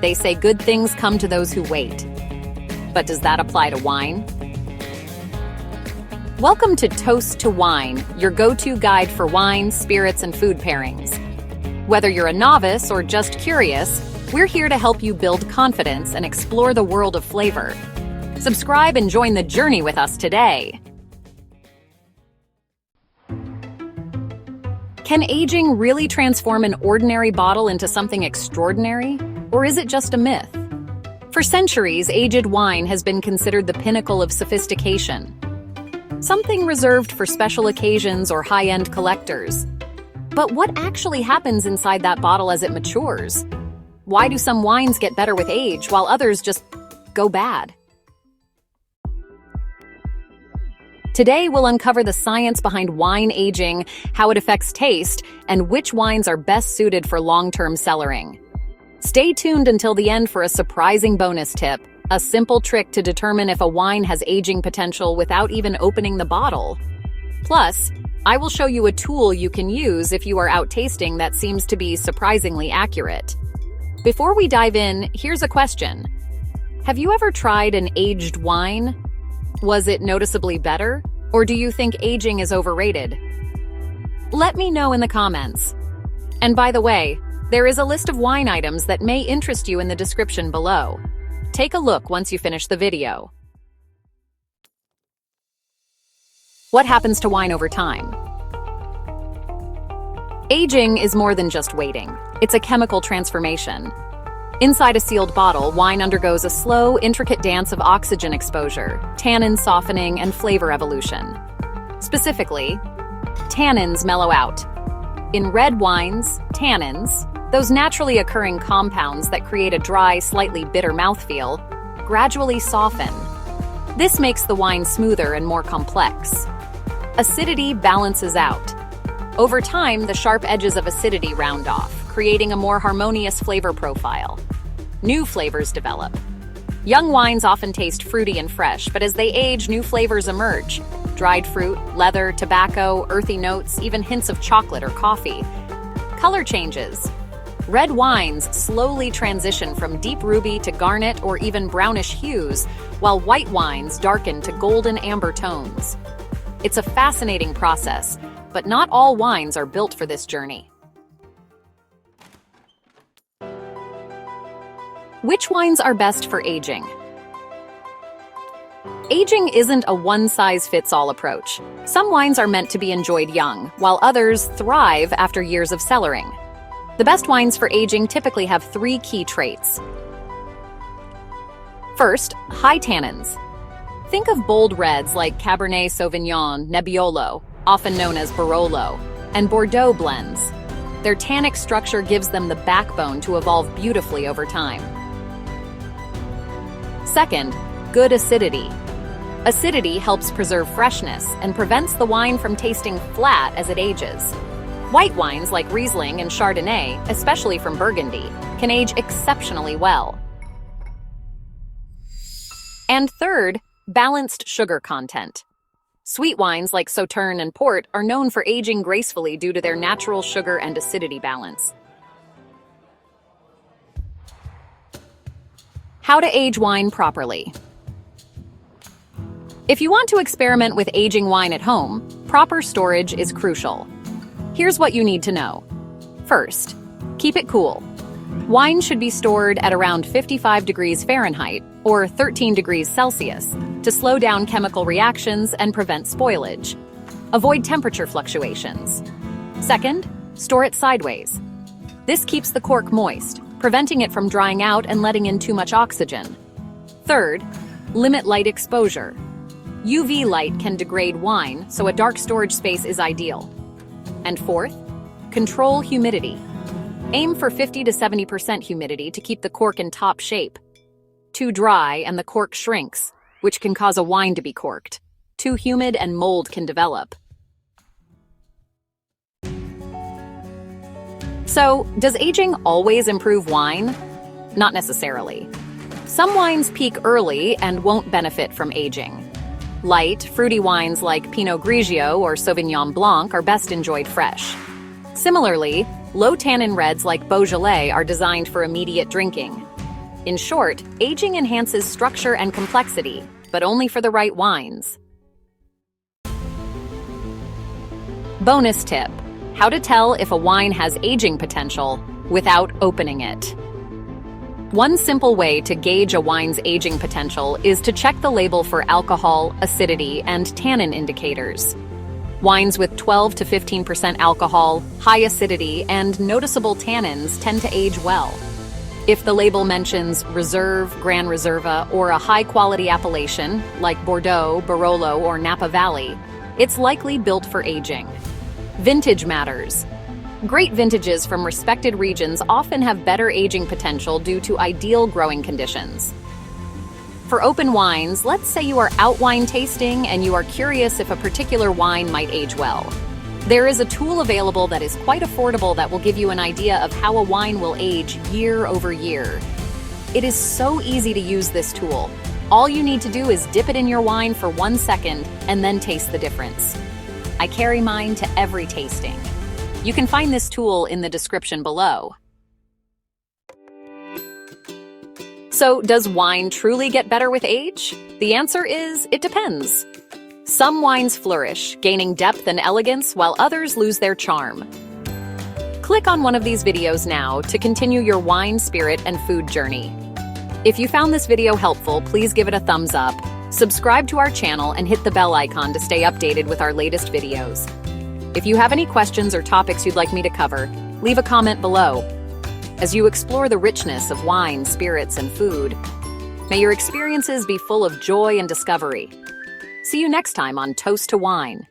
They say good things come to those who wait. But does that apply to wine? Welcome to Toast to Wine, your go-to guide for wine, spirits, and food pairings. Whether you're a novice or just curious, we're here to help you build confidence and explore the world of flavor. Subscribe and join the journey with us today. Can aging really transform an ordinary bottle into something extraordinary? Or is it just a myth? For centuries, aged wine has been considered the pinnacle of sophistication, something reserved for special occasions or high-end collectors. But what actually happens inside that bottle as it matures? Why do some wines get better with age while others just go bad? Today, we'll uncover the science behind wine aging, how it affects taste, and which wines are best suited for long-term cellaring. Stay tuned until the end for a surprising bonus tip, a simple trick to determine if a wine has aging potential without even opening the bottle. Plus, I will show you a tool you can use if you are out tasting that seems to be surprisingly accurate. Before we dive in, here's a question. Have you ever tried an aged wine? Was it noticeably better? Or do you think aging is overrated? Let me know in the comments. And by the way, there is a list of wine items that may interest you in the description below. Take a look once you finish the video. What happens to wine over time? Aging is more than just waiting. It's a chemical transformation. Inside a sealed bottle, wine undergoes a slow, intricate dance of oxygen exposure, tannin softening, and flavor evolution. Specifically, tannins mellow out. In red wines, tannins, those naturally occurring compounds that create a dry, slightly bitter mouthfeel, gradually soften. This makes the wine smoother and more complex. Acidity balances out. Over time, the sharp edges of acidity round off, creating a more harmonious flavor profile. New flavors develop. Young wines often taste fruity and fresh, but as they age, new flavors emerge. Dried fruit, leather, tobacco, earthy notes, even hints of chocolate or coffee. Color changes. Red wines slowly transition from deep ruby to garnet or even brownish hues, while white wines darken to golden amber tones. It's a fascinating process, but not all wines are built for this journey. Which wines are best for aging? Aging isn't a one-size-fits-all approach. Some wines are meant to be enjoyed young, while others thrive after years of cellaring. The best wines for aging typically have 3 key traits. First, high tannins. Think of bold reds like Cabernet Sauvignon, Nebbiolo, often known as Barolo, and Bordeaux blends. Their tannic structure gives them the backbone to evolve beautifully over time. Second, good acidity. Acidity helps preserve freshness and prevents the wine from tasting flat as it ages. White wines like Riesling and Chardonnay, especially from Burgundy, can age exceptionally well. And third, balanced sugar content. Sweet wines like Sauterne and Port are known for aging gracefully due to their natural sugar and acidity balance. How to age wine properly. If you want to experiment with aging wine at home, proper storage is crucial. Here's what you need to know. First, keep it cool. Wine should be stored at around 55 degrees Fahrenheit or 13 degrees Celsius to slow down chemical reactions and prevent spoilage. Avoid temperature fluctuations. Second, store it sideways. This keeps the cork moist, preventing it from drying out and letting in too much oxygen. Third, limit light exposure. UV light can degrade wine, so a dark storage space is ideal. And fourth, control humidity. Aim for 50 to 70% humidity to keep the cork in top shape. Too dry and the cork shrinks, which can cause a wine to be corked. Too humid and mold can develop. So, does aging always improve wine? Not necessarily. Some wines peak early and won't benefit from aging. Light, fruity wines like Pinot Grigio or Sauvignon Blanc are best enjoyed fresh. Similarly, low-tannin reds like Beaujolais are designed for immediate drinking. In short, aging enhances structure and complexity, but only for the right wines. Bonus tip: how to tell if a wine has aging potential without opening it. One simple way to gauge a wine's aging potential is to check the label for alcohol, acidity, and tannin indicators. Wines with 12 to 15% alcohol, high acidity, and noticeable tannins tend to age well. If the label mentions Reserve, Gran Reserva, or a high-quality appellation, like Bordeaux, Barolo, or Napa Valley, it's likely built for aging. Vintage matters. Great vintages from respected regions often have better aging potential due to ideal growing conditions. For open wines, let's say you are out wine tasting and you are curious if a particular wine might age well. There is a tool available that is quite affordable that will give you an idea of how a wine will age year over year. It is so easy to use this tool. All you need to do is dip it in your wine for 1 second and then taste the difference. I carry mine to every tasting. You can find this tool in the description below. So, does wine truly get better with age? The answer is, it depends. Some wines flourish, gaining depth and elegance, while others lose their charm. Click on one of these videos now to continue your wine, spirit, and food journey. If you found this video helpful, please give it a thumbs up, subscribe to our channel, and hit the bell icon to stay updated with our latest videos. If you have any questions or topics you'd like me to cover, leave a comment below. As you explore the richness of wine, spirits, and food, may your experiences be full of joy and discovery. See you next time on Toast to Wine.